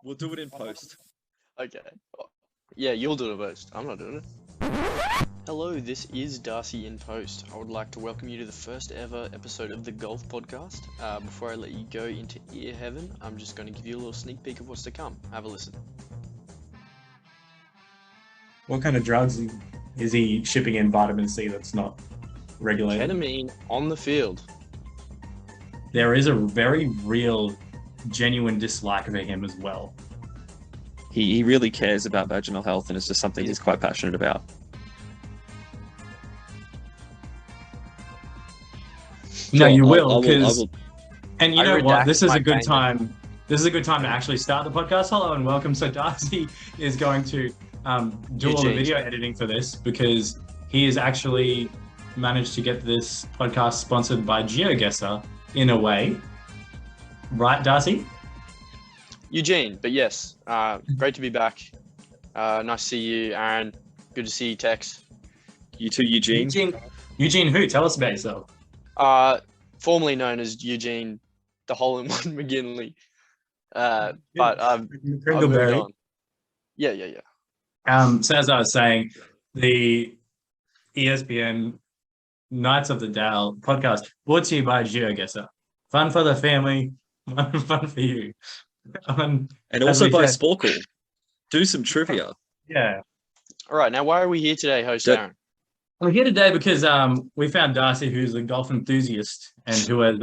We'll do it in post. Okay. Yeah, you'll do it first. I'm not doing it. Hello, this is Darcy in Post. I would like to welcome you to the first ever episode of the Golf Podcast. Before I let you go into ear heaven, I'm just going to give you a little sneak peek of what's to come. Have a listen. What kind of drugs is he shipping in vitamin C that's not regulated? Ketamine on the field. There is a very real, genuine dislike for him as well. He really cares about vaginal health, and it's just something he's quite passionate about. No, you will, I because will. and you know what? This is a good time. This is a good time to actually start the podcast. Hello and welcome. So Darcy is going to do all the video editing for this because he has actually managed to get this podcast sponsored by GeoGuessr in a way, right, Darcy? Eugene, but yes, great to be back. Nice to see you, Aaron. Good to see you, Tex. You too, Eugene. Eugene who? Tell us about yourself. Formerly known as Eugene, the hole-in-one McGinley. But I've moved on. Yeah. So as I was saying, the ESPN Knights of the Dale podcast brought to you by GeoGuessr. Fun for the family, fun for you. And also by Sporkle. Do some trivia. Yeah. All right, now why are we here today, host Aaron? We're here today because we found Darcy, who's a golf enthusiast, and who has,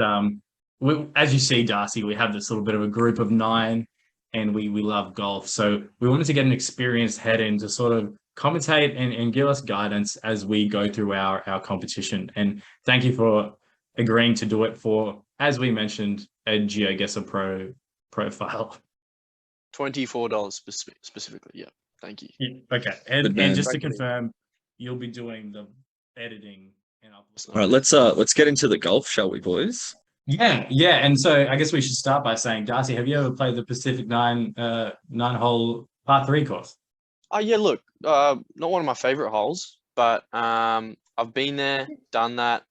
as you see, Darcy, we have this little bit of a group of 9, and we love golf. So we wanted to get an experienced head in to sort of commentate and give us guidance as we go through our competition. And thank you for agreeing to do it for, as we mentioned, a GeoGuessr Pro profile. $24 specifically, yeah. Thank you. Yeah, okay, and just to confirm, you'll be doing the editing. And all right, let's get into the golf, shall we, boys? Yeah. And so I guess we should start by saying, Darcy, have you ever played the Pacific 9-hole par 3 course? Oh yeah, look, not one of my favorite holes, but I've been there, done that.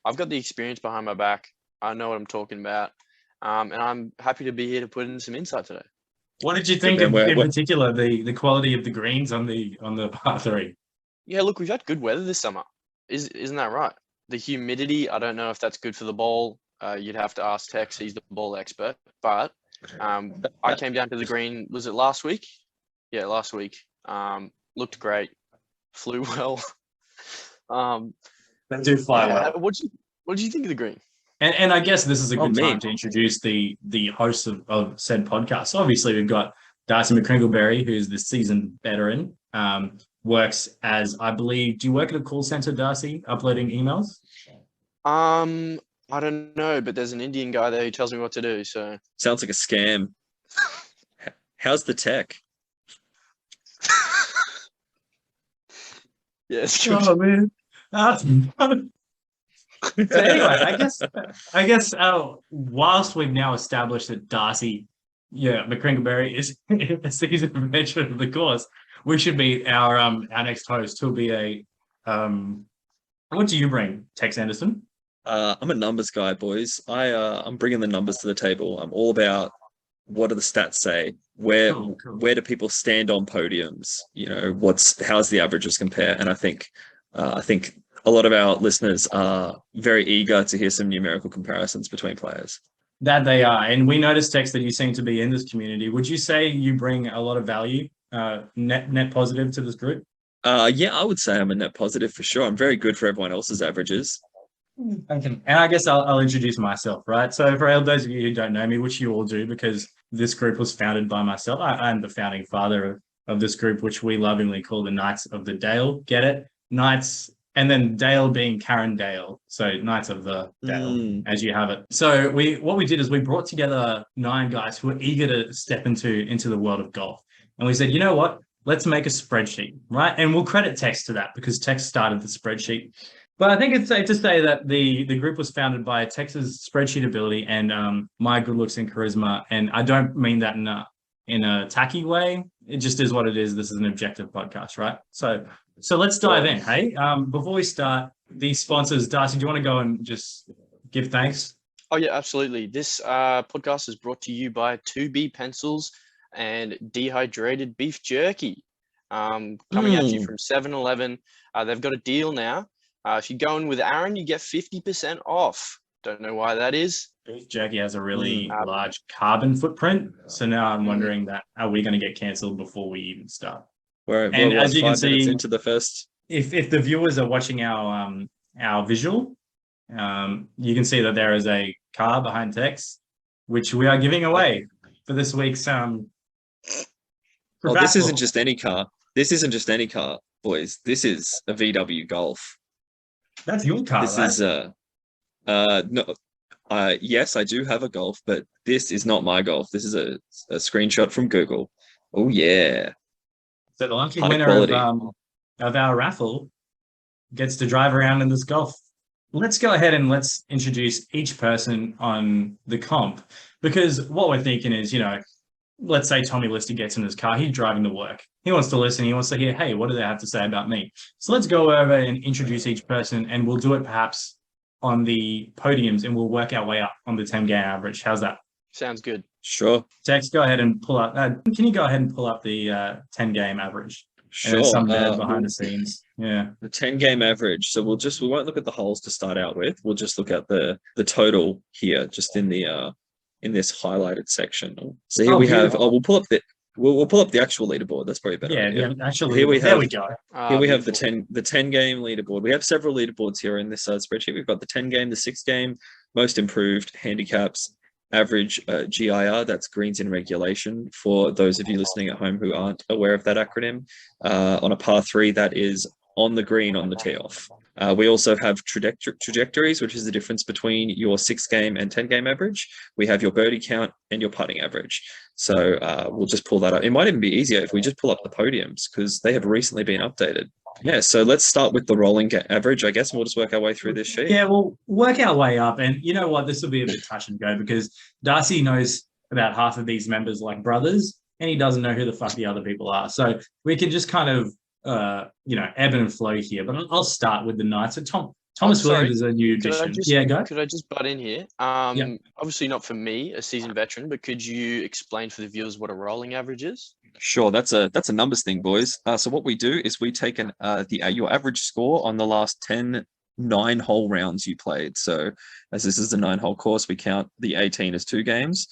I've got the experience behind my back. I know what I'm talking about, and I'm happy to be here to put in some insight today. What did you think in particular the quality of the greens on the par 3? Yeah, look, we've had good weather this summer. Isn't that right? The humidity, I don't know if that's good for the ball. You'd have to ask Tex, he's the ball expert. But I came down to the green, was it last week? Yeah, last week. Looked great, flew well. They do fly well. What did you think of the green? And I guess this is a good time to introduce the hosts of said podcast. So obviously, we've got Darcy McCringleberry, who's the seasoned veteran, works as, I believe, do you work at a call center, Darcy, uploading emails? I don't know, but there's an Indian guy there who tells me what to do. So sounds like a scam. How's the tech? Yeah, it's good. Oh man, that's fun. So anyway, I guess whilst we've now established that Darcy, McCringleberry is a seasoned veteran of the course, we should meet our next host, who'll be a what do you bring, Tex Anderson? I'm a numbers guy, boys. I'm bringing the numbers to the table. I'm all about what do the stats say? Where do people stand on podiums? You know, how's the averages compare? And I think a lot of our listeners are very eager to hear some numerical comparisons between players. That they are. And we noticed, Tex, that you seem to be in this community. Would you say you bring a lot of value, net positive to this group? Yeah, I would say I'm a net positive for sure. I'm very good for everyone else's averages. And I guess I'll introduce myself, right? So for those of you who don't know me, which you all do, because this group was founded by myself. I'm the founding father of this group, which we lovingly call the Knights of the Dale. Get it? Knights. And then Dale being Karen Dale, so Knights of the Dale, as you have it. So what we did is we brought together 9 guys who were eager to step into the world of golf. And we said, you know what? Let's make a spreadsheet, right? And we'll credit Tex to that because Tex started the spreadsheet. But I think it's safe to say that the group was founded by Tex's spreadsheet ability and my good looks and charisma. And I don't mean that in a tacky way. It just is what it is. This is an objective podcast, right? So let's dive in, hey? Before we start, these sponsors, Darcy, do you want to go and just give thanks? Oh, yeah, absolutely. This podcast is brought to you by 2B Pencils and dehydrated beef jerky. Coming at you from 7-Eleven. They've got a deal now. If you go in with Aaron, you get 50% off. Don't know why that is. Beef jerky has a really large carbon footprint. So now I'm wondering that are we going to get cancelled before we even start? We're as you can 5 minutes see, into the first. If the viewers are watching our visual, you can see that there is a car behind Tex, which we are giving away for this week's this isn't just any car. This isn't just any car, boys. This is a VW Golf. That's your car, This right? is no. Yes, I do have a Golf, but this is not my Golf. This is a screenshot from Google. Oh yeah. So the lucky High winner quality. of our raffle gets to drive around in this Golf. Let's go ahead and let's introduce each person on the comp, because what we're thinking is, let's say Tommy Lister gets in his car, he's driving to work. He wants to listen, he wants to hear, hey, what do they have to say about me? So let's go over and introduce each person, and we'll do it perhaps on the podiums, and we'll work our way up on the 10-game average. How's that? Sounds good. Sure. Tex, go ahead and pull up. Can you go ahead and pull up the 10-game average? Sure. And some behind the scenes. Yeah. The 10-game average. So we won't look at the holes to start out with. We'll just look at the total here, just in the in this highlighted section. So here we have. We'll pull up the actual leaderboard. That's probably better. Yeah. Actually, here we have. There we go. Here we have the 10-game leaderboard. We have several leaderboards here in this spreadsheet. We've got the 10-game, the 6-game, most improved, handicaps, average, GIR, that's greens in regulation, for those of you listening at home who aren't aware of that acronym. On a par 3, that is on the green on the tee off. We also have trajectories, which is the difference between your 6-game and 10-game average. We have your birdie count and your putting average. So we'll just pull that up. It might even be easier if we just pull up the podiums, because they have recently been updated. Yeah, so let's start with the rolling average, I guess, and we'll just work our way through this sheet. Yeah, we'll work our way up. And you know what? This will be a bit touch and go, because Darcy knows about half of these members like brothers, and he doesn't know who the fuck the other people are. So we can just kind of, ebb and flow here. But I'll start with the Knights. So Thomas Williams is a new addition. Go. Could I just butt in here? Obviously not for me, a seasoned veteran, but could you explain for the viewers what a rolling average is? Sure, that's a numbers thing, boys. So what we do is we take your average score on the last 10 9-hole rounds you played. So as this is a 9-hole course, we count the 18 as 2 games.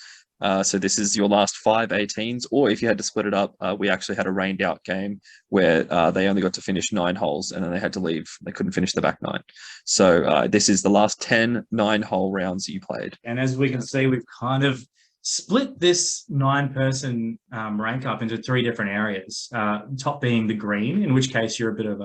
So this is your last 5 18s, or if you had to split it up, we actually had a rained out game where they only got to finish 9 holes and then they had to leave. They couldn't finish the back 9. So this is the last 10 9-hole rounds that you played. And as we can see, we've kind of split this 9-person rank up into 3 different areas. Top being the green, in which case you're a bit of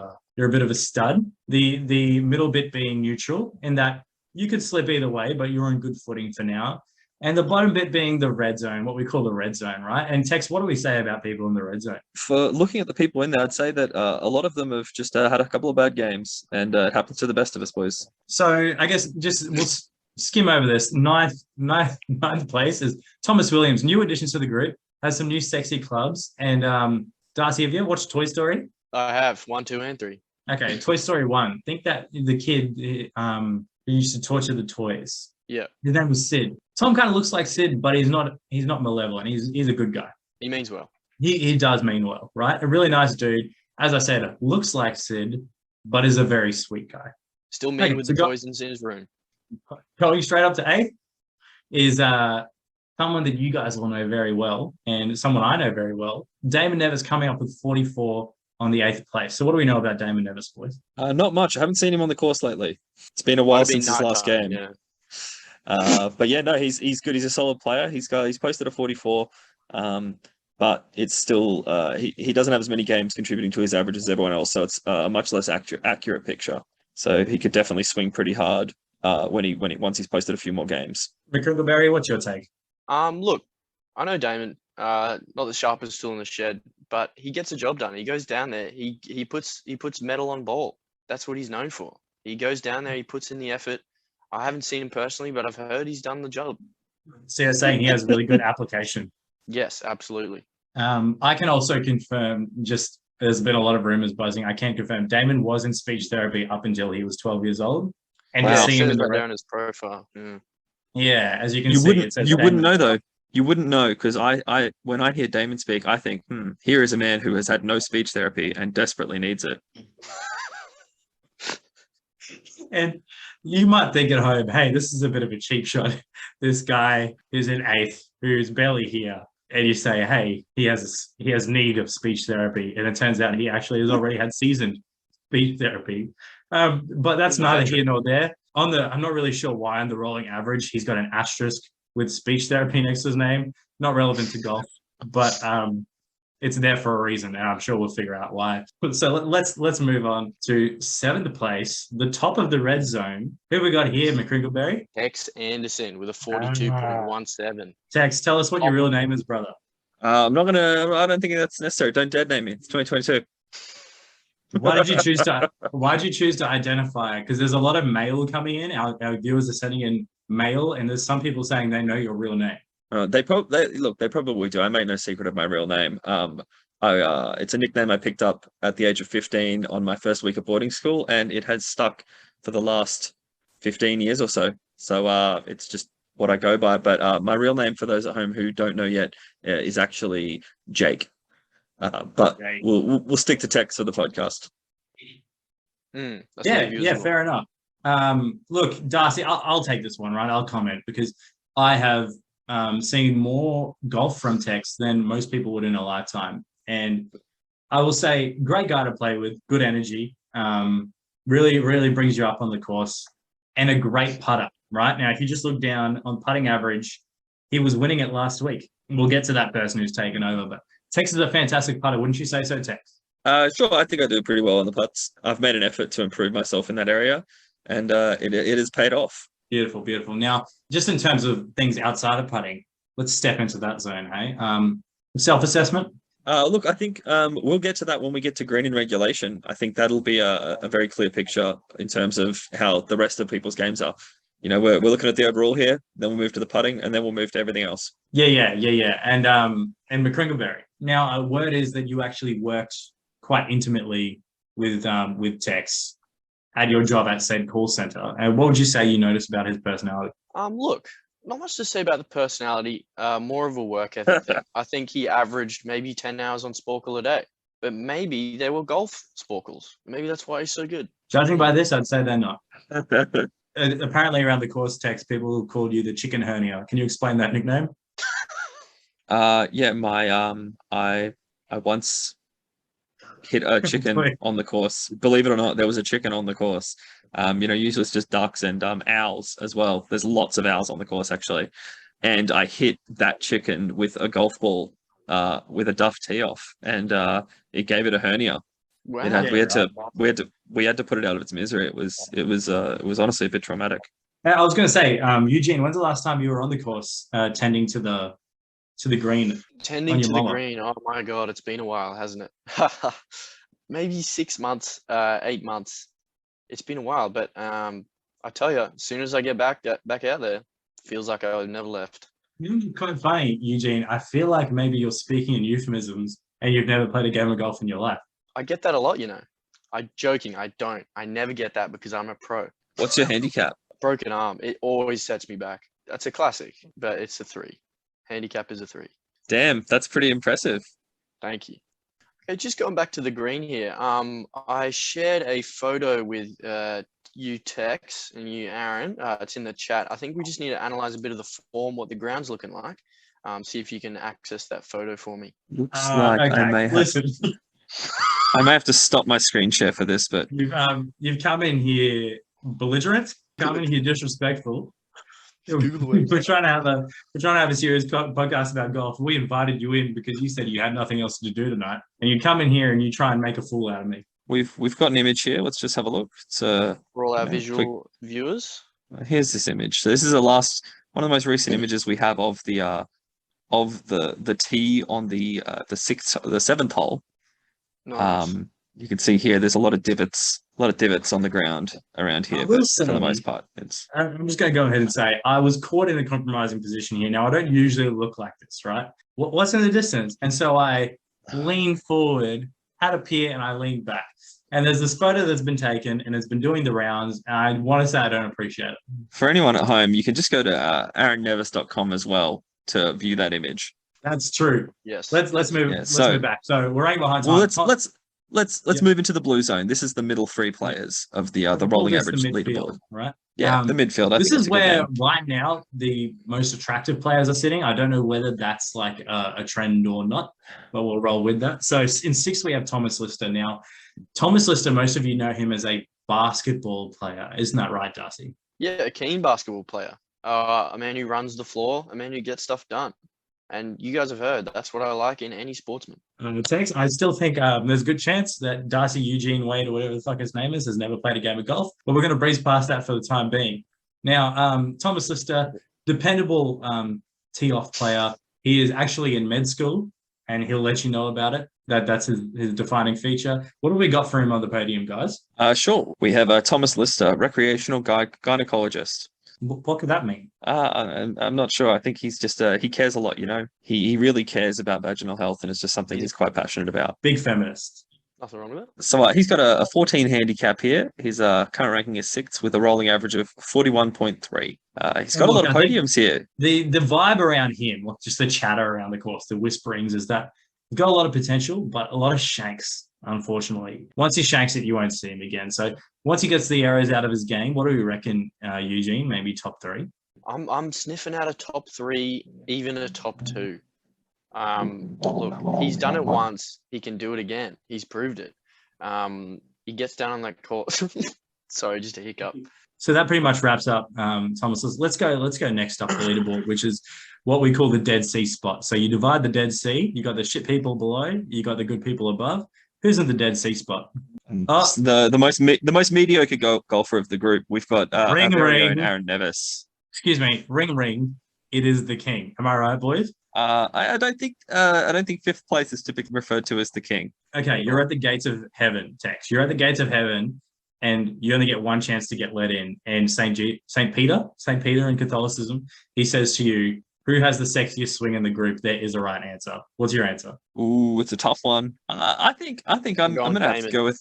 a stud. The middle bit being neutral, in that you could slip either way, but you're on good footing for now. And the bottom bit being the red zone, what we call the red zone, right? And Tex, what do we say about people in the red zone? For looking at the people in there, I'd say that a lot of them have just had a couple of bad games, and it happens to the best of us, boys. So I guess we'll skim over this. Ninth place is Thomas Williams, new additions to the group, has some new sexy clubs. And Darcy, have you ever watched Toy Story? I have 1, 2, and 3. Okay, Toy Story 1. Think that the kid who used to torture the toys. Yeah. His name was Sid. Tom kind of looks like Sid, but he's not malevolent. He's a good guy. He means well. He does mean well, right? A really nice dude. As I said, looks like Sid, but is a very sweet guy. Still mean with the poisons in his room. Going straight up to 8 is someone that you guys will know very well, and someone I know very well. Damon Nevis coming up with 44 on the 8th place. So what do we know about Damon Nevis, boys? Not much. I haven't seen him on the course lately. It's been a while since his last game. Yeah. But yeah, no, he's good. He's a solid player. He's posted a 44, but it's still he doesn't have as many games contributing to his average as everyone else, so it's a much less accurate picture. So he could definitely swing pretty hard once he's posted a few more games. Rick Barry, what's your take? Look, I know Damon, not the sharpest tool in the shed, but he gets the job done. He goes down there, he puts metal on ball. That's what he's known for. He goes down there, he puts in the effort. I haven't seen him personally, but I've heard he's done the job. So you're saying he has really good application? Yes, absolutely. I can also confirm, just there's been a lot of rumors buzzing. I can't confirm. Damon was in speech therapy up until he was 12 years old. And wow. to see him in there on his profile. Yeah, as you can see, it says you wouldn't know though. You wouldn't know because when I hear Damon speak, I think, here is a man who has had no speech therapy and desperately needs it. And you might think at home, hey, this is a bit of a cheap shot. This guy is in eighth, who's barely here. And you say, hey, he has need of speech therapy. And it turns out he actually has already had seasoned speech therapy. But that's neither here nor there. I'm not really sure why on the rolling average, he's got an asterisk with speech therapy next to his name. Not relevant to golf, but it's there for a reason, and I'm sure we'll figure out why. So let's move on to seventh place, the top of the red zone. Who have we got here, McCrinkleberry? Tex Anderson with a 42.17. Tex, tell us what your real name is, brother. I'm not gonna. I don't think that's necessary. Don't dead name me. It's 2022. Why did you choose to identify? Because there's a lot of mail coming in. Our viewers are sending in mail, and there's some people saying they know your real name. They probably do. I make no secret of my real name. It's a nickname I picked up at the age of 15 on my first week of boarding school, and it has stuck for the last 15 years or so. So it's just what I go by. But my real name, for those at home who don't know yet, is actually Jake. But okay. We'll stick to text for the podcast. Yeah, fair enough. Look, Darcy, I'll take this one, right? I'll comment because I have seen more golf from Tex than most people would in a lifetime. And I will say, great guy to play with, good energy, really, really brings you up on the course, and a great putter, right? Now, if you just look down on putting average, he was winning it last week. We'll get to that person who's taken over, but Tex is a fantastic putter. Wouldn't you say so, Tex? Sure. I think I do pretty well on the putts. I've made an effort to improve myself in that area, and it has paid off. Beautiful, beautiful. Now, just in terms of things outside of putting, let's step into that zone, hey? Self-assessment? Look, I think we'll get to that when we get to green in regulation. I think that'll be a very clear picture in terms of how the rest of people's games are. You know, we're looking at the overall here, then we'll move to the putting, and then we'll move to everything else. Yeah. And McCrinkleberry. Now, a word is that you actually worked quite intimately with Tex at your job at said call center. And what would you say you noticed about his personality? Look, not much to say about the personality. More of a work ethic thing. I think he averaged maybe 10 hours on Sporkle a day, but maybe they were golf Sporkles. Maybe that's why he's so good. Judging by this, I'd say they're not. Apparently, around the course, Tex, people called you the chicken hernia. Can you explain that nickname? Yeah, I once hit a chicken on the course. Believe it or not, there was a chicken on the course. Usually it's just ducks and owls as well. There's lots of owls on the course actually, and I hit that chicken with a golf ball with a duff tee off, and it gave it a hernia. Wow. We had to put it out of its misery. It was honestly a bit traumatic. I was going to say, Eugene, when's the last time you were on the course tending to the green? Tending to the green. Oh my God, it's been a while, hasn't it? Maybe 6 months, 8 months. It's been a while, but I tell you, as soon as I get back out there, feels like I never left. Quite funny, Eugene. I feel like maybe you're speaking in euphemisms and you've never played a game of golf in your life. I get that a lot, I'm joking. I don't. I never get that because I'm a pro. What's your handicap? Broken arm. It always sets me back. That's a classic, but it's a 3. Handicap is a 3. Damn, that's pretty impressive. Thank you. Okay, just going back to the green here. I shared a photo with you, Tex, and you, Aaron. It's in the chat. I think we just need to analyze a bit of the form, what the ground's looking like. See if you can access that photo for me. Looks like okay. I may have to stop my screen share for this, but you've come in here belligerent, come in here disrespectful. We're trying to have a serious podcast about golf. We invited you in because you said you had nothing else to do tonight, and you come in here and you try and make a fool out of me. We've got an image here. Let's just have a look. It's for all our visual viewers. Here's this image. So this is one of the most recent images we have of the tee on the seventh hole. Nice. You can see here there's a lot of divots on the ground around here, but for the most part I'm just going to go ahead and say I was caught in a compromising position here. Now I don't usually look like this, right? What's in the distance? And so I leaned forward, had a peer, and I leaned back, and there's this photo that's been taken and it's been doing the rounds, and I want to say I don't appreciate it. For anyone at home, you can just go to aaronnevis.com as well to view that image. That's true. Yes. Let's move. Yeah, Let's so- move back. So we're running behind time. Well, let's Yeah. move into the blue zone. This is the middle three players of the We'll rolling call this average the leaderboard. midfield, right? Yeah, the midfield. I This think is that's a good where name. right now the most attractive players are sitting. I don't know whether that's like a trend or not, but we'll roll with that. So in sixth we have Thomas Lister. Now, Thomas Lister, most of you know him as a basketball player, isn't that right, Darcy? Yeah, a keen basketball player. A man who runs the floor, a man who gets stuff done. And you guys have heard that's what I like in any sportsman. Tex, I still think there's a good chance that Darcy Eugene Wade or whatever the fuck his name is has never played a game of golf, but we're going to breeze past that for the time being. Now, Thomas Lister, dependable tee-off player. He is actually in med school, and he'll let you know about it. That's his defining feature. What have we got for him on the podium, guys? Sure. We have Thomas Lister, recreational gynecologist. What could that mean? I'm not sure. I think he's just he cares a lot. He really cares about vaginal health, and it's just something he's quite passionate about. Big feminist. Nothing wrong with it. So he's got a 14 handicap here. His current ranking is 6th with a rolling average of 41.3. He's got a lot of podiums here. The vibe around him, just the chatter around the course, the whisperings, is that he's got a lot of potential, but a lot of shanks, unfortunately. Once he shanks it, you won't see him again. So once he gets the errors out of his game, what do we reckon, Eugene? Maybe top 3? I'm sniffing out a top 3, even a top 2. Look, he's done it once. He can do it again. He's proved it. He gets down on that course. Sorry, just a hiccup. So that pretty much wraps up Thomas's. Let's go next up the leaderboard, which is what we call the Dead Sea spot. So you divide the Dead Sea. You got the shit people below. You got the good people above. Who's in the Dead Sea spot? The most mediocre golfer of the group. We've got Ring, our very ring. own Aaron Nevis. Excuse me, ring ring. It is the king. Am I right, boys? I don't think 5th place is typically referred to as the king. Okay, you're at the gates of heaven, Tex. You're at the gates of heaven, and you only get one chance to get let in. And Saint Peter in Catholicism, he says to you, "Who has the sexiest swing in the group?" There is a right answer. What's your answer? Ooh, it's a tough one. I think I'm gonna have to go with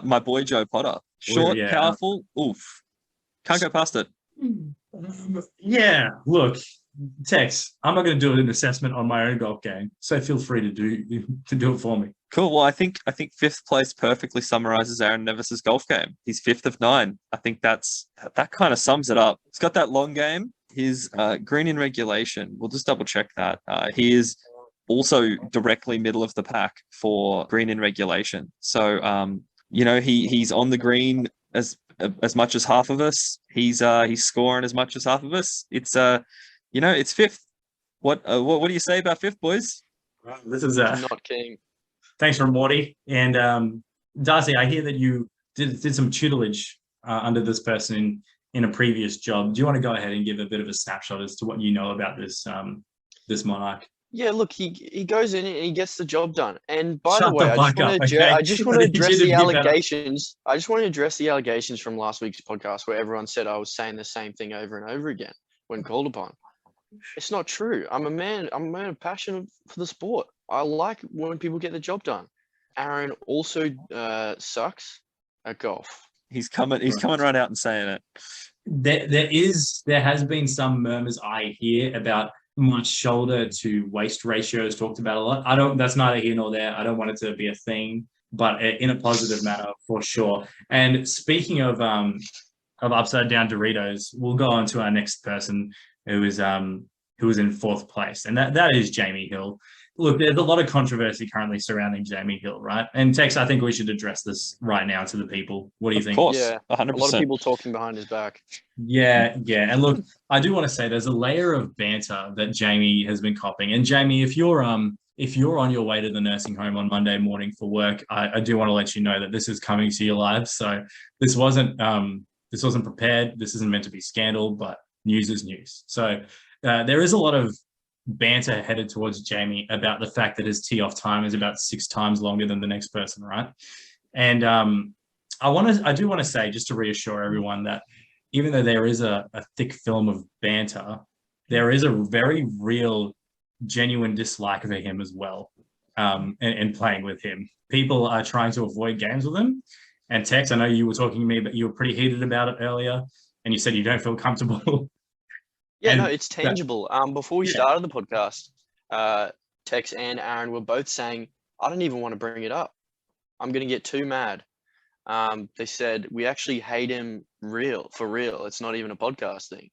my boy Joe Potter. Short, powerful. Oof, can't go past it. Yeah, look, Tex, I'm not going to do an assessment on my own golf game, so feel free to do it for me. Cool. Well, I think 5th place perfectly summarizes Aaron Nevis's golf game. He's 5th of 9. I think that kind of sums it up. He's got that long game. His green in regulation. We'll just double check that. He is also directly middle of the pack for green in regulation. So he's on the green as much as half of us. He's scoring as much as half of us. It's it's 5th. What do you say about 5th, boys? This is not king. Thanks for Morty and Darcy. I hear that you did some tutelage under this person in a previous job. Do you want to go ahead and give a bit of a snapshot as to what you know about this monarch? Yeah, look, he goes in and he gets the job done. And by Shut the way, the fuck up, okay? I just want to I need you address to the be better. allegations. I just want to address the allegations from last week's podcast where everyone said I was saying the same thing over and over again when called upon. It's not true. I'm a man of passion for the sport. I like when people get the job done. Aaron also sucks at golf. He's coming right out and saying it. There has been some murmurs I hear about much shoulder to waist ratios talked about a lot. That's neither here nor there. I don't want it to be a thing, but in a positive manner for sure. And speaking of upside down Doritos, we'll go on to our next person who was in 4th place, and that is Jamie Hill. Look, there's a lot of controversy currently surrounding Jamie Hill, right? And Tex, I think we should address this right now to the people. What do you think? Of course, yeah, 100%. A lot of people talking behind his back. Yeah. And look, I do want to say there's a layer of banter that Jamie has been copping. And Jamie, if you're on your way to the nursing home on Monday morning for work, I do want to let you know that this is coming to your live. So this wasn't prepared. This isn't meant to be scandal, but news is news. So there is a lot of banter headed towards Jamie about the fact that his tee off time is about 6 times longer than the next person, right? And I do want to say, just to reassure everyone, that even though there is a thick film of banter, there is a very real, genuine dislike for him as well, and playing with him. People are trying to avoid games with him. And Tex, I know you were talking to me, but you were pretty heated about it earlier, and you said you don't feel comfortable Yeah, no, And it's that, tangible. Before we yeah, started the podcast, Tex and Aaron were both saying, I don't even want to bring it up. I'm going to get too mad. They said, we actually hate him for real. It's not even a podcast thing.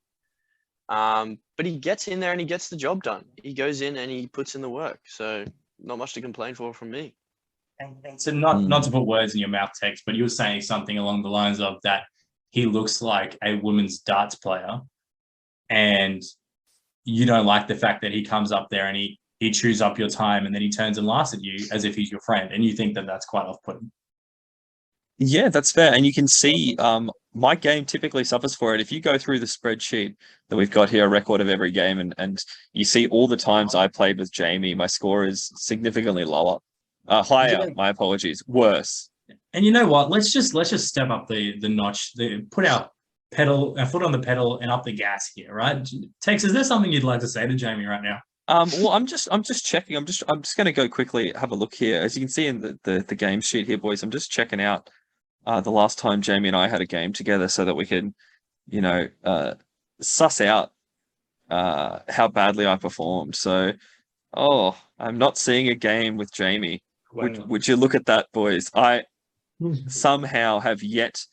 But he gets in there and he gets the job done. He goes in and he puts in the work. So not much to complain for from me. and so not to put words in your mouth, Tex, but you were saying something along the lines of that he looks like a women's darts player, and you don't like the fact that he comes up there and he chews up your time and then he turns and laughs at you as if he's your friend, and you think that that's quite off-putting. Yeah, that's fair. And you can see my game typically suffers for it. If you go through the spreadsheet that we've got here, a record of every game, and you see all the times I played with Jamie, my score is significantly lower. Higher, my apologies. Worse. And you know what? Let's just step up the notch. Put our foot on the pedal and up the gas here, right? Tex, is there something you'd like to say to Jamie right now? Well, I'm just checking. I'm just going to go quickly have a look here. As you can see in the game sheet here, boys, I'm just checking out the last time Jamie and I had a game together, so that we can, suss out how badly I performed. So, I'm not seeing a game with Jamie. Would you look at that, boys? I somehow have yet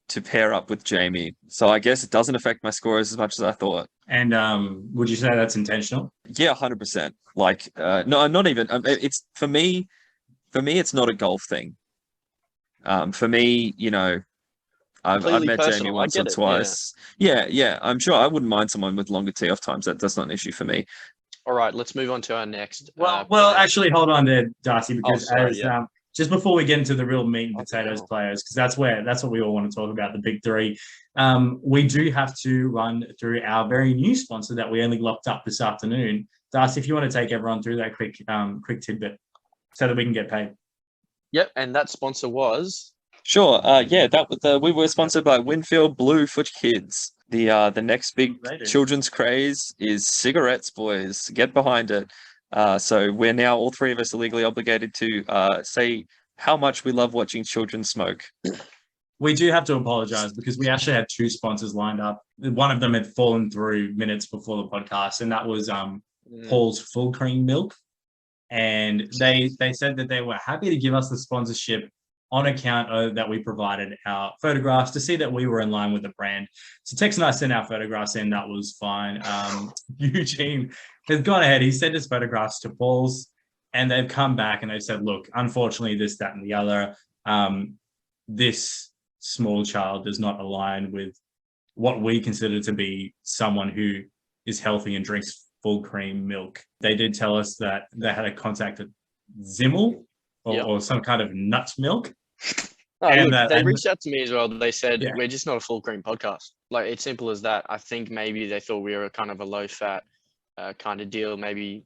to pair up with Jamie, so I guess it doesn't affect my scores as much as I thought. And would you say that's intentional? Yeah, 100%. Like, no, not even. It's for me. For me, it's not a golf thing. For me, I've Completely met Jamie personal. I once or get it. Yeah. twice. Yeah. I'm sure I wouldn't mind someone with longer tee off times. That's not an issue for me. All right, let's move on to our next. Well, player. actually, hold on there, Darcy, because sorry, yeah. just before we get into the real meat and potatoes players, because that's what we all want to talk about, the big three. We do have to run through our very new sponsor that we only locked up this afternoon. Darcy, if you want to take everyone through that quick tidbit so that we can get paid. Yep, and that sponsor was. Sure. Yeah, that was we were sponsored by Winfield Blue for Kids. The next big children's craze is cigarettes, boys. Get behind it. So we're now, all three of us are legally obligated to say how much we love watching children smoke. We do have to apologize because we actually had two sponsors lined up. One of them had fallen through minutes before the podcast, and that was Paul's Full Cream Milk. And they said that they were happy to give us the sponsorship on account of that we provided our photographs to see that we were in line with the brand. So Tex and I sent our photographs in. That was fine. Eugene has gone ahead. He sent his photographs to Paul's, and they've come back and they've said, look, unfortunately, this, that, and the other, this small child does not align with what we consider to be someone who is healthy and drinks full cream milk. They did tell us that they had a contact at Zimmel or some kind of nut milk. They reached out to me as well. They said, we're just not a full cream podcast. Like, it's simple as that. I think maybe they thought we were kind of a low fat kind of deal. Maybe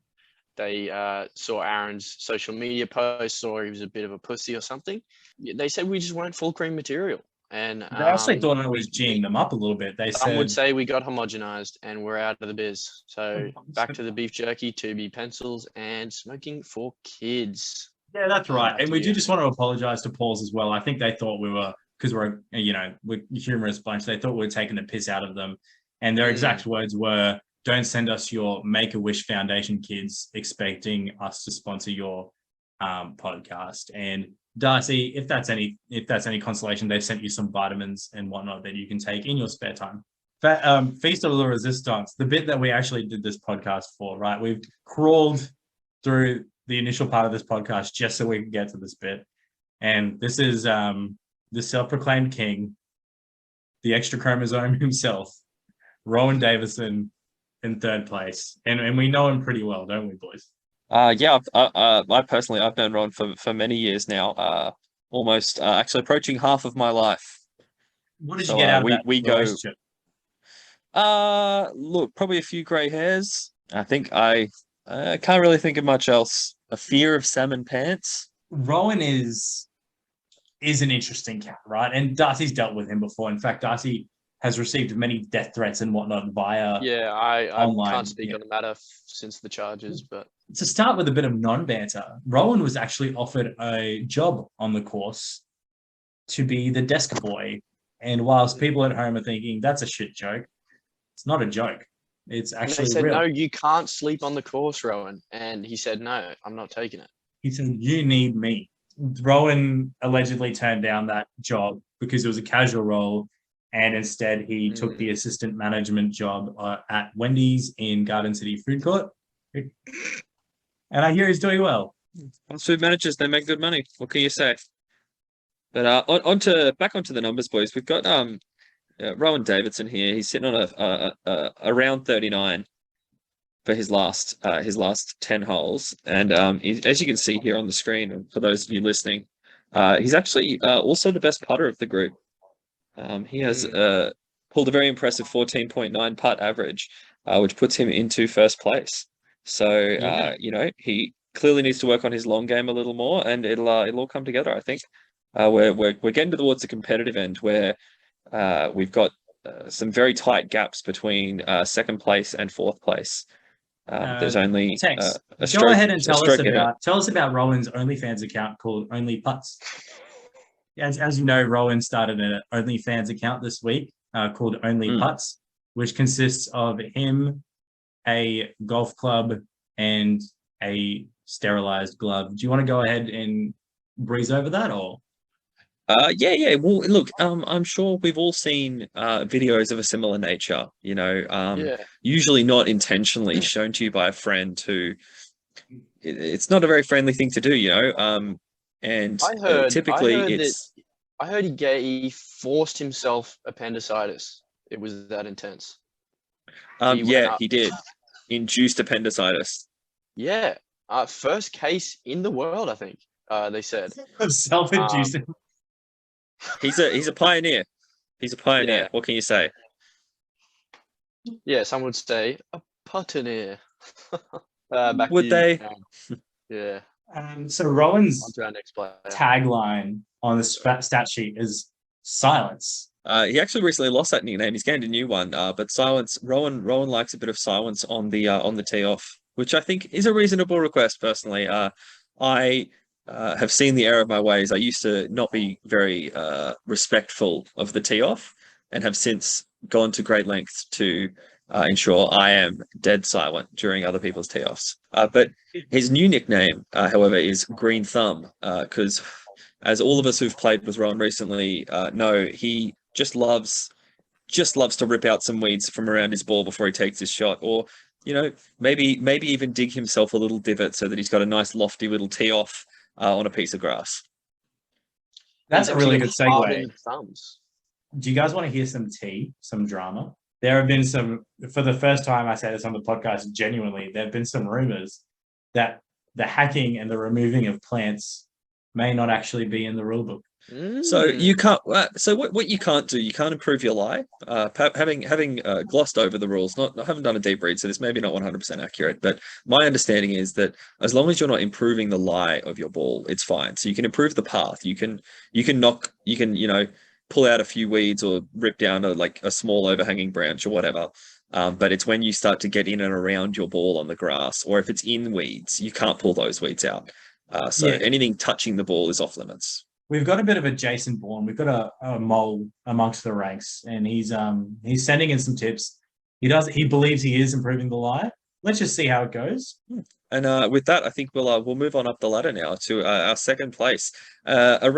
they saw Aaron's social media posts, or he was a bit of a pussy or something. They said we just weren't full cream material. And they actually thought I was geeing them up a little bit. They some would say we got homogenized and we're out of the biz. So back to the beef jerky, 2B pencils, and smoking for kids. Yeah, that's right. And we do just want to apologize to Paul's as well. I think they thought we were, because we're a humorous bunch, they thought we were taking the piss out of them. And their exact words were, don't send us your Make-A-Wish Foundation kids expecting us to sponsor your podcast. And Darcy, if that's any consolation, they've sent you some vitamins and whatnot that you can take in your spare time. Feast of the Resistance, the bit that we actually did this podcast for, right? We've crawled through the initial part of this podcast just so we can get to this bit. And this is the self-proclaimed king, the extra chromosome himself, Rowan Davison, in third place. And we know him pretty well, don't we, boys? Yeah, I personally, I've known Ron for many years now, almost actually approaching half of my life. What did you get out of that relationship? Look, probably a few grey hairs. I think I can't really think of much else. A fear of salmon pants. Rowan is an interesting cat, right? And Darcy's dealt with him before. In fact, Darcy has received many death threats and whatnot via I online. Can't speak on the matter since the charges, but to start with a bit of non-banter, Rowan was actually offered a job on the course to be the desk boy. And whilst people at home are thinking that's a shit joke, it's not a joke. It's And they actually said, real. no, you can't sleep on the course, Rowan. And he said, no, I'm not taking it. He said, "You need me." Rowan allegedly turned down that job because it was a casual role, and instead he took the assistant management job at Wendy's in Garden City Food Court. And I hear he's doing well. Fast food managers, they make good money. What can you say? But back onto the numbers, boys. We've got Rowan Davidson here. He's sitting on a around 39 for his last 10 holes, and as you can see here on the screen, and for those of you listening, he's actually also the best putter of the group. He has pulled a very impressive 14.9 putt average, which puts him into first place. So he clearly needs to work on his long game a little more, and it'll all come together. I think we're getting towards the competitive end where we've got some very tight gaps between second place and fourth place. There's only Tex, a go stroke, ahead and tell ahead. us about Rowan's OnlyFans account called Only Putts. As you know, Rowan started an OnlyFans account this week called Only Putts, which consists of him, a golf club, and a sterilized glove. Do you want to go ahead and breeze over that, or? Yeah. Well, look, I'm sure we've all seen videos of a similar nature. Usually not intentionally shown to you by a friend who. It's not a very friendly thing to do, and typically it's. I heard he forced himself appendicitis. It was that intense. He did. Induced appendicitis. Yeah. First case in the world, I think. They said. Self-induced. He's a pioneer. He's a pioneer. Yeah. What can you say? Yeah, some would say a pioneer. Would they? Yeah. So Rowan's On to our next player. tagline on the stat sheet is silence. He actually recently lost that nickname. He's gained a new one. But silence. Rowan likes a bit of silence on the tee off, which I think is a reasonable request. Personally, I have seen the error of my ways. I used to not be very respectful of the tee off, and have since gone to great lengths to ensure I am dead silent during other people's tee offs. But his new nickname, however, is Green Thumb, because as all of us who've played with Rowan recently know, he just loves to rip out some weeds from around his ball before he takes his shot, or maybe even dig himself a little divot so that he's got a nice lofty little tee off on a piece of grass. That's a really good segue. Thumbs. Do you guys want to hear some drama? There have been for the first time I say this on the podcast, genuinely, there have been some rumors that the hacking and the removing of plants may not actually be in the rule book. So you can't. So what you can't do, you can't improve your lie. Having glossed over the rules, I haven't done a deep read, so this may be not 100% accurate. But my understanding is that as long as you're not improving the lie of your ball, it's fine. So you can improve the path. You can pull out a few weeds or rip down a small overhanging branch or whatever. But it's when you start to get in and around your ball on the grass, or if it's in weeds, you can't pull those weeds out. Anything touching the ball is off limits. We've got a bit of a Jason Bourne. We've got a mole amongst the ranks, and he's sending in some tips. He believes he is improving the lie. Let's just see how it goes. And with that, I think we'll move on up the ladder now to our second place. A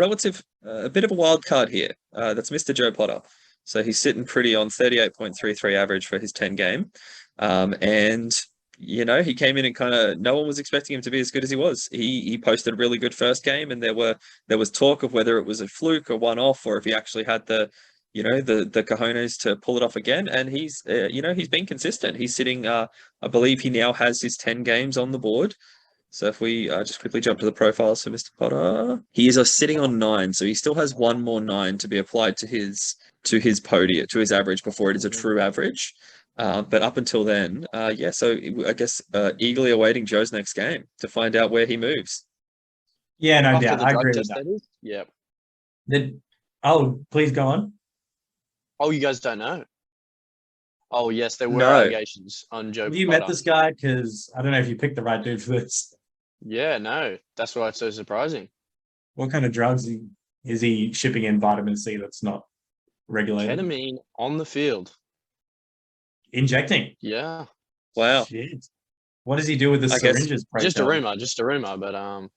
bit of a wild card here. That's Mr. Joe Potter. So he's sitting pretty on 38.33 average for his 10 game, and he came in and no one was expecting him to be as good as he was. He posted a really good first game, and there was talk of whether it was a fluke or one off, or if he actually had the cojones to pull it off again. And he's been consistent. He's sitting, I believe he now has his 10 games on the board. So if we just quickly jump to the profiles for Mr. Potter, he is sitting on 9, so he still has one more 9 to be applied to his podium, to his average before it is a true average. But up until then, so I guess eagerly awaiting Joe's next game to find out where he moves. Yeah, no doubt. I agree with that. Yeah. Please go on. Oh, you guys don't know? Oh, yes, there were allegations on Joe Potter. Have you met this guy? Because I don't know if you picked the right dude for this. Yeah, no. That's why it's so surprising. What kind of drugs is he shipping in vitamin C that's not regulated? Ketamine on the field. Injecting. Yeah, Wow. Shit. What does he do with the I guess syringes? Pray just a tell? rumor, but don't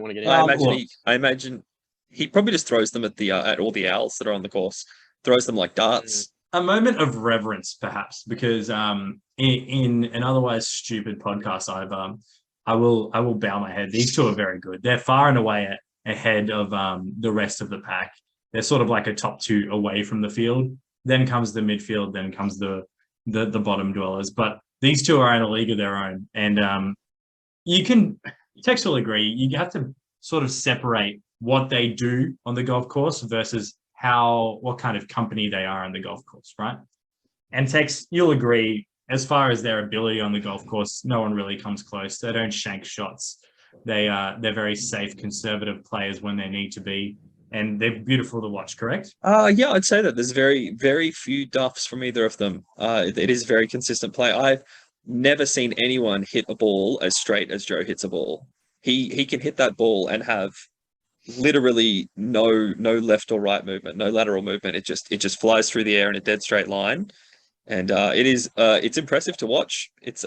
want to get into it. Look, I imagine he probably just throws them at all the owls that are on the course. Throws them like Mm. darts. a moment of reverence, perhaps, because in an otherwise stupid podcast, I will bow my head. These two are very good. They're far and away ahead of the rest of the pack. They're sort of like a top two away from the field. Then comes the midfield. Then comes the bottom dwellers. But these two are in a league of their own, and you can. Tex will agree. You have to sort of separate what they do on the golf course versus what kind of company they are on the golf course, right? And Tex, you'll agree, as far as their ability on the golf course, no one really comes close. They don't shank shots. They're very safe, conservative players when they need to be, and they're beautiful to watch. Correct? Yeah, I'd say that there's very, very few duffs from either of them. It is very consistent play. I've never seen anyone hit a ball as straight as Joe hits a ball. He can hit that ball and have literally no left or right movement, no lateral movement. It just flies through the air in a dead straight line, and it's impressive to watch. It's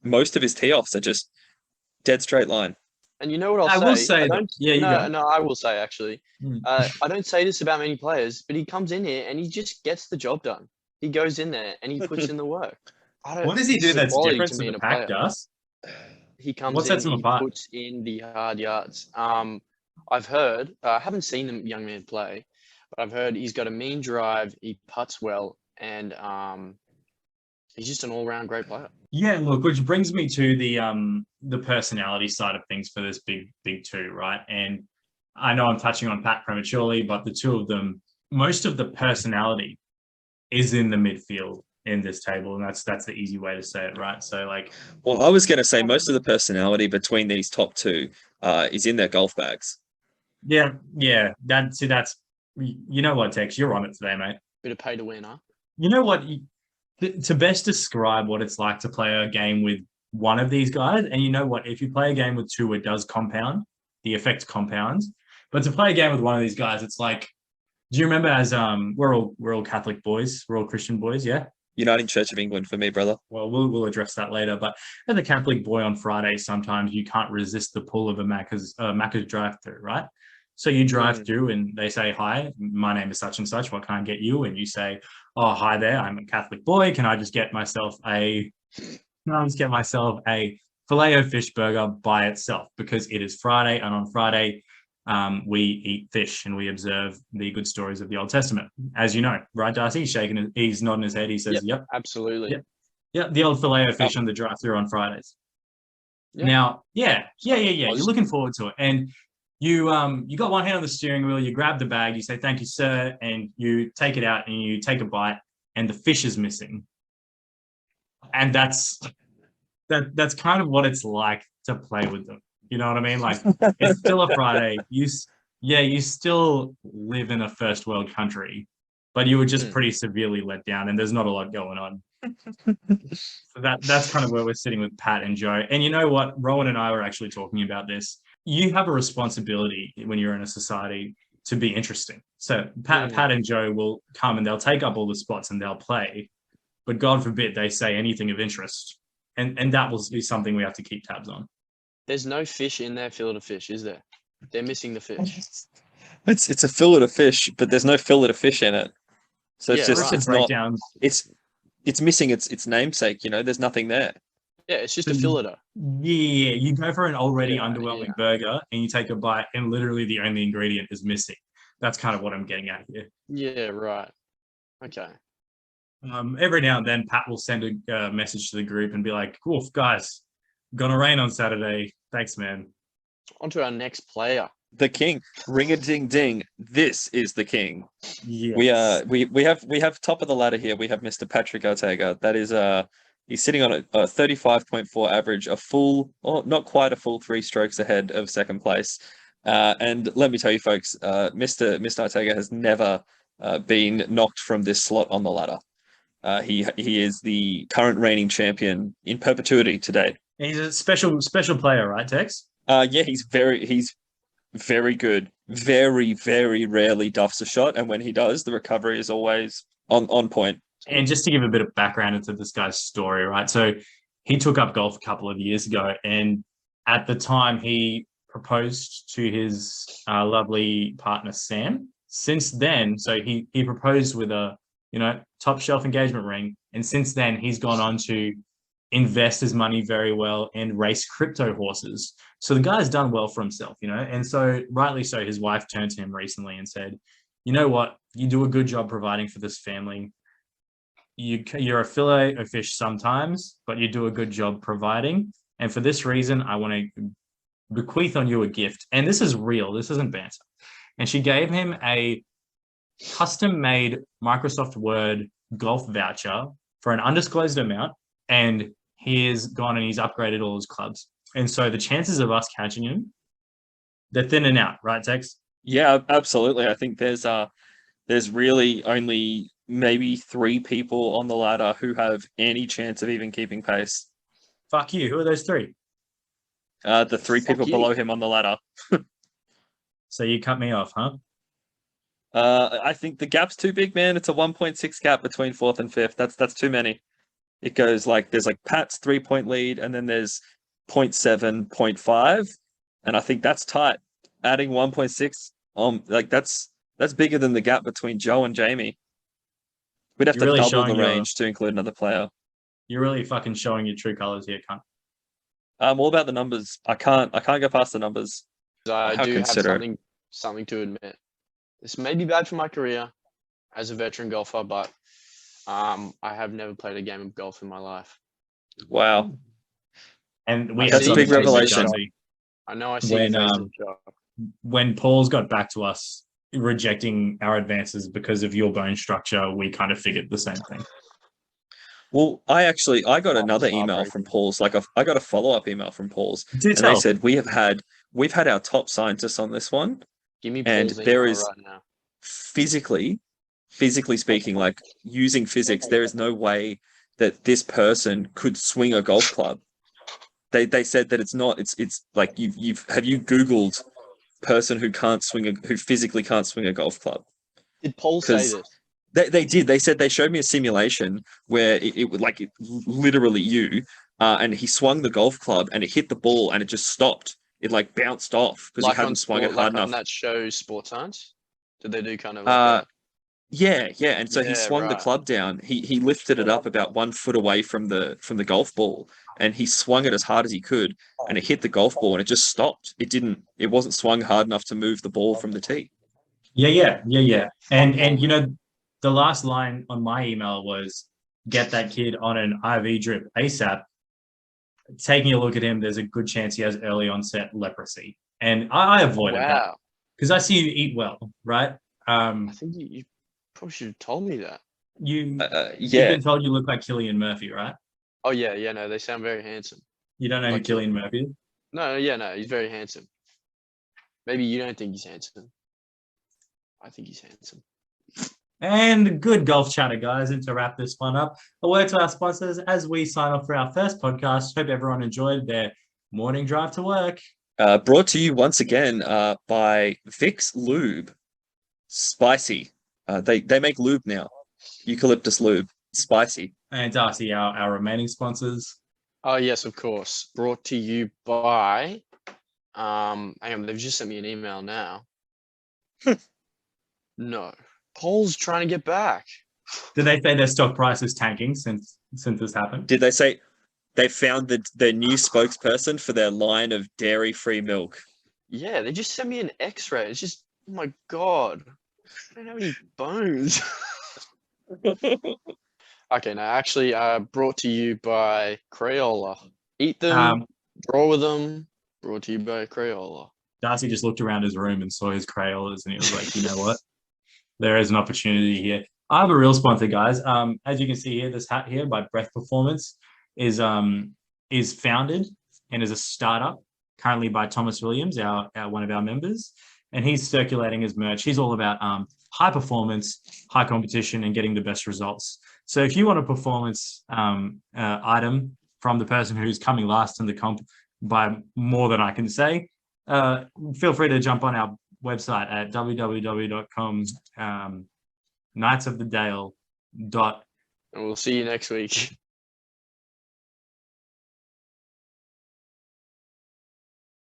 most of his tee offs are just dead straight line. And you know what I'll I say? will say I that. don't. Yeah, you no, go. no, I will say actually. Hmm. I don't say this about many players, but he comes in here and he just gets the job done. He goes in there and he puts in the work. I don't. What does he This do is a that's quality different to to me the in a pack, player. Gus? He comes What sets in, him he apart? puts in the hard yards. I've heard. I haven't seen the young man play, but I've heard he's got a mean drive. He putts well, and he's just an all-round great player. Yeah, look, which brings me to the personality side of things for this big two, right? And I know I'm touching on Pat prematurely, but the two of them, most of the personality is in the midfield in this table, and that's the easy way to say it, right? So like, Well, I was going to say most of the personality between these top two is in their golf bags. yeah, that's you know what, Tex, you're on it today, mate. Bit of pay to win, huh? You know what? To best describe what it's like to play a game with one of these guys, and you know what? If you play a game with two, it does compound. The effect compounds. But to play a game with one of these guys, it's like, do you remember as we're all Catholic boys, we're all Christian boys, yeah? Uniting Church of England for me, brother. Well, we'll address that later. But as a Catholic boy on Friday, sometimes you can't resist the pull of a Macca's drive-through, right? So you drive through and they say, "Hi, my name is such and such. What can I get you?" And you say, "Oh, hi there. I'm a Catholic boy. Can I just get myself a filet o fish burger by itself because it is Friday, and on Friday we eat fish and we observe the good stories of the Old Testament, as you know, right, Darcy? He's nodding his head. He says, "Yep, absolutely. Yep, the old filet o fish on the drive-through on Fridays." Yep. Now, yeah. You're looking forward to it, and you got one hand on the steering wheel. You grab the bag. You say, "Thank you, sir," and you take it out and you take a bite, and the fish is missing, and that's kind of what it's like to play with them. You know what I mean? Like, it's still a Friday. You still live in a first world country, but you were just pretty severely let down, and there's not a lot going on. So that's kind of where we're sitting with Pat and Joe. And you know what? Rowan and I were actually talking about this. You have a responsibility when you're in a society to be interesting. So Pat and Joe will come and they'll take up all the spots and they'll play, but God forbid they say anything of interest. And that will be something we have to keep tabs on. There's no fish in their field of fish, is there? They're missing the fish. It's a fillet of fish, but there's no fillet of fish in it. So it's just it's not it's missing its namesake. You know, there's nothing there. Yeah, it's just a fillet. Yeah, you go for an already underwhelming burger and you take a bite, and literally the only ingredient is missing. That's kind of what I'm getting at here. Yeah, right. Okay. Every now and then, Pat will send a message to the group and be like, "Oof, guys, gonna rain on Saturday. Thanks, man." On to our next player. The king. Ring a ding ding. This is the king. Yes. We have top of the ladder here. We have Mr. Patrick Ortega. That is he's sitting on a 35.4 average, not quite a full 3 strokes ahead of second place. And let me tell you, folks, Mr. Ortega has never been knocked from this slot on the ladder. He is the current reigning champion in perpetuity today. He's a special player, right, Tex? Yeah, he's very good. Very, very rarely duffs a shot, and when he does, the recovery is always on point. And just to give a bit of background into this guy's story, right? So he took up golf a couple of years ago, and at the time he proposed to his lovely partner Sam. Since then, so he proposed with a top shelf engagement ring, and since then he's gone on to invest his money very well and race crypto horses. So the guy's done well for himself, and so rightly so, his wife turned to him recently and said, "You know what? You do a good job providing for this family. You're a fillet of fish sometimes, but you do a good job providing. And for this reason, I want to bequeath on you a gift." And this is real. This isn't banter. And she gave him a custom-made Microsoft Word golf voucher for an undisclosed amount. And he has gone and he's upgraded all his clubs. And so the chances of us catching him, they're thinning out, right, Tex? Yeah, absolutely. I think there's really only maybe 3 people on the ladder who have any chance of even keeping pace. Fuck you. Who are those 3? The 3 people below him on the ladder. So you cut me off, huh? I think the gap's too big, man. It's a 1.6 gap between 4th and 5th. That's too many. It goes there's Pat's 3-point lead, and then there's 0.7, 0.5, and I think that's tight. Adding 1.6 that's bigger than the gap between Joe and Jamie. We'd have to really double showing the range to include another player. You're really fucking showing your true colors here, cunt. I'm all about the numbers. I can't go past the numbers. I How do have considerate. something to admit. This may be bad for my career as a veteran golfer, but I have never played a game of golf in my life. Wow. And we That's had a big something to say, revelation. Darcy. I know I see When, your face in shock. When Paul's got back to us rejecting our advances because of your bone structure, we kind of figured the same thing. Well, I got another email from Paul's, I got a follow-up email from Paul's, Do and tell. they said we've had our top scientists on this one, Give me and Paul's there email is right now. physically speaking, using physics, there is no way that this person could swing a golf club. They said that it's not. It's like have you Googled person who physically can't swing a golf club? Did Paul say Because this? they did. They said they showed me a simulation where it would literally and he swung the golf club and it hit the ball and it just stopped. It bounced off because he hadn't swung it hard enough. On that show, Sports Science? Did they do kind of Yeah. And so he swung the right. club down. He lifted it up about 1 foot away from the golf ball, and he swung it as hard as he could, and it hit the golf ball and it just stopped. It wasn't swung hard enough to move the ball from the tee. Yeah. And the last line on my email was, "Get that kid on an IV drip ASAP." Taking a look at him, there's a good chance he has early onset leprosy, and I avoided that because I see you eat well, right? I think you probably should have told me that. You've Yeah. been told you look like Cillian Murphy, right? Oh yeah, no, they sound very handsome. You don't know who Cillian Murphy is? No, he's very handsome. Maybe you don't think he's handsome. I think he's handsome. And good golf chatter, guys. And to wrap this one up, a word to our sponsors as we sign off for our first podcast. Hope everyone enjoyed their morning drive to work. Brought to you once again by Vicks Lube. Spicy. They make lube now. Eucalyptus lube. Spicy. And Darcy, our remaining sponsors. Oh yes, of course. Brought to you by hang on, they've just sent me an email now. No. Paul's trying to get back. Did they say their stock price is tanking since this happened? Did they say they found their new spokesperson for their line of dairy-free milk? Yeah, they just sent me an X-ray. It's just, oh my god, I don't have any bones. Okay, now actually, brought to you by Crayola. Eat them, draw with them. Brought to you by Crayola. Darcy just looked around his room and saw his Crayolas, and he was like, "You know what? There is an opportunity here." I have a real sponsor, guys. As you can see here, this hat here by Breath Performance is founded and is a startup currently by Thomas Williams, our one of our members, and he's circulating his merch. He's all about high performance, high competition, and getting the best results. So if you want a performance item from the person who's coming last in the comp by more than I can say, feel free to jump on our website at www.knightsofthedale.com and we'll see you next week.